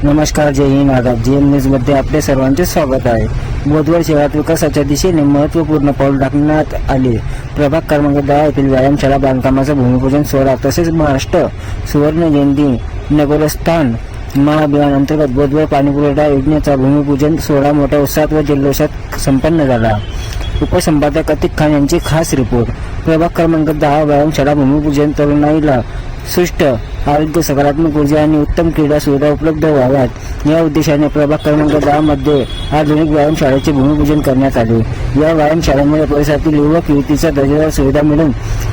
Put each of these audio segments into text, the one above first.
नमस्कार, जय हिंद, आदाब. GM news मध्ये आपले सर्वांचे स्वागत आहे. बोधवड शहरात विकासाच्या दिशेने महत्त्वपूर्ण पाऊल टाकण्यात आले. प्रभाग क्रमांक 10 येथील व्यायामशाळा बांधकामाचं भूमिपूजन सोहळा तसेच महाराष्ट्र सुवर्ण जयंती नगरस्थान महाअभियान अंतर्गत बोधवड पाणीपुरवठा योजनेचा भूमिपूजन सोहळा मोठ्या उत्साहात व जल्लोषात संपन्न झाला. उपसंपादक अतिक खान यांची खास रिपोर्ट. प्रभाग क्रमांक 10 व्यायामशाळा भूमिपूजन तरुणाईला सुष्ट आरोग्य, सकारात्मक ऊर्जा आणि उत्तम क्रीडा सुविधा उपलब्ध व्हाव्यात या उद्देशाने प्रभाग क्रमांक 10 मध्ये आधुनिक व्यायामशाळेचे भूमिपूजन करण्यात आले. या व्यायामशाळेमुळे परिसरातील युवक युवतीचा दर्जेदार सुविधा मिळून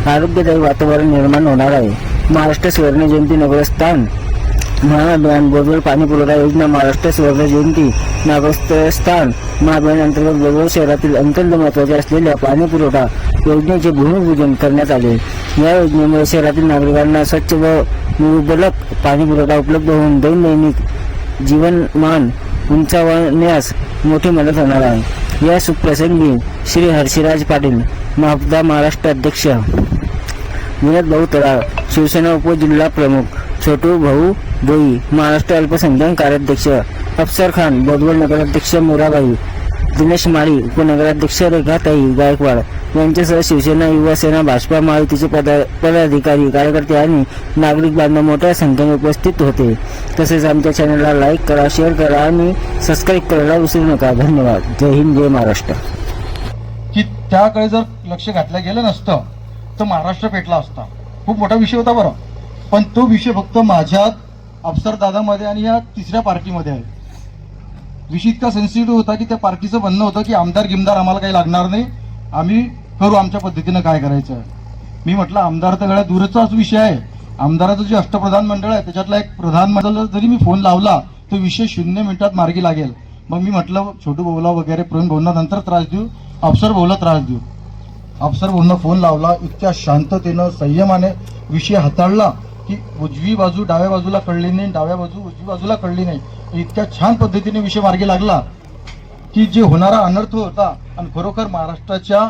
आरोग्यदायी वातावरण निर्माण होणार आहे. महाराष्ट्र सुवर्ण जयंती नगरस्थान महाअभियान बोधवड पाणीपुरवठा योजना महाराष्ट्र सुवर्ण जयंती नगरस्थान महाअभियान अंतर्गत बोधवड शहरातील अत्यंत महत्त्वाचे असलेल्या पाणीपुरवठा योजनेचे भूमिपूजन करण्यात आले. या योजनेमुळे शहरातील नागरिकांना स्वच्छ व मुबलक पाणीपुरवठा उपलब्ध होऊन दैनंदिन जीवनमान उंचावण्यास मोठी मदत होणार आहे. या सुप्रसंगी श्री हर्षराज पाटील महाराष्ट्र अध्यक्ष, विनोद भाऊ तराळ शिवसेना उपजिल्हा प्रमुख, छोटू भाऊ भोई महाराष्ट्र अल्पसंख्याक कार्याध्यक्ष, अफसर खान बोधवड नगराध्यक्ष, मोराबाई दिनेश माळी उपनगराध्यक्ष, रेखाताई गायकवाड यांच्यासह शिवसेना, युवासेना, भाजपा महायुतीचे पदाधिकारी, कार्यकर्ते आणि नागरिक बांधव मोठ्या संख्येने उपस्थित होते. तसेच आमच्या चॅनलला लाईक करा, शेअर करा आणि सबस्क्राईब करायला विसरू नका. धन्यवाद. जय हिंद, जय महाराष्ट्र. की त्याकडे जर लक्ष घातलं गेलं नसतं तर महाराष्ट्र पेटला असता. खूप मोठा विषय होता बरं, पण तो विषय फक्त माझ्यात, अफसर दादामध्ये आणि या तिसऱ्या पार्टीमध्ये आहे. विषय इतका सेन्सिटिव्ह होता की त्या पार्टीचं म्हणणं होतं की आमदार गिमदार आम्हाला काही लागणार नाही, आम्ही करू आमच्या पद्धतीनं काय करायचं आहे. मी म्हटलं आमदार तर गळ्यात दूरचाच विषय आहे. आमदाराचं जे अष्टप्रधान मंडळ आहे त्याच्यातला एक प्रधान मंडळ जरी मी फोन लावला तो विषय 0 मिनिटात मार्गी लागेल. मग मी म्हटलं छोटू भाऊला वगैरे प्रवीण भाऊंना नंतर त्रास देऊ, अफसर भाऊला त्रास देऊ. अफसर भाऊंना फोन लावला, इतक्या शांततेनं संयमाने विषय हाताळला की उजवी बाजू डाव्या बाजूला कळली नाही, डाव्या बाजू उजवी बाजूला कळली नाही. इतक्या छान पद्धतीने विषय मार्गी लागला की जे होणारा अनर्थ होता आणि खरोखर महाराष्ट्राच्या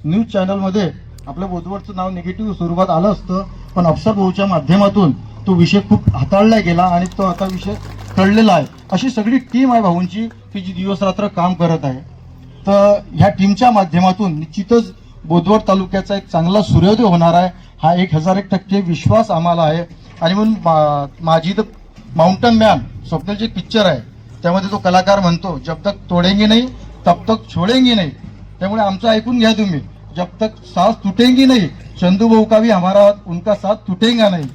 न्यूज चॅनलमध्ये आपल्या बोधवडचं नाव निगेटिव्ह स्वरूपात आलं असतं, पण अफसर भाऊच्या माध्यमातून तो विषय खूप हाताळला गेला आणि तो आता विषय कळलेला आहे. अशी सगळी टीम आहे भाऊंची की जी दिवस रात्र काम करत आहे. तर ह्या टीमच्या माध्यमातून निश्चितच बोधवड तालुक्याचा एक चांगला सूर्योदय होणार आहे, हा 1001% विश्वास आम्हाला आहे. आणि म्हणून माझी द माउंटन मॅन स्वप्नाची पिक्चर आहे, त्यामध्ये तो कलाकार म्हणतो जब तक तोडेंगे नहीं तब तक छोडेंगे नहीं. त्यामुळे आमचं ऐकून घ्या तुम्ही, जब तक सांस तुटेंगी नहीं चंदू भाऊ का भी हमारा उनका साथ तुटेगा नहीं.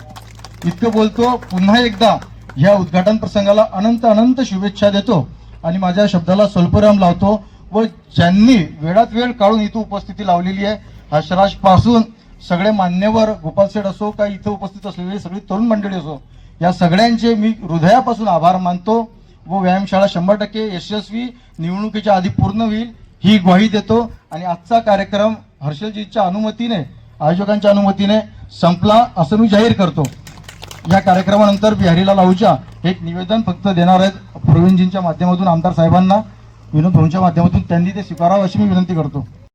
इतकं बोलतो. पुन्हा एकदा ह्या उद्घाटन प्रसंगाला अनंत अनंत शुभेच्छा देतो आणि माझ्या शब्दाला स्वल्पविराम लावतो. व ज्यांनी वेळात वेळ काढून इथं उपस्थिती लावलेली आहे, हर्षराज पासून सगळे मान्यवर, गोपाल सेठ असो का इथं उपस्थित असलेली सगळी तरुण मंडळी असो, या सगळ्यांचे मी हृदयापासून आभार मानतो व व्यायामशाळा 100% यशस्वी निवडणुकीच्या आधी पूर्ण होईल ही ग्वाही देतो. आणि आजचा कार्यक्रम हर्षलजीच्या अनुमतीने, आयोजकांच्या अनुमतीने संपला असं मी जाहीर करतो. या कार्यक्रमानंतर बिहारीलाल आहूजा एक निवेदन फक्त देणार आहेत प्रवीणजींच्या माध्यमातून, आमदार साहेबांना, विनोद भाऊंच्या माध्यमातून त्यांनी ते स्वीकारावं अशी मी विनंती करतो.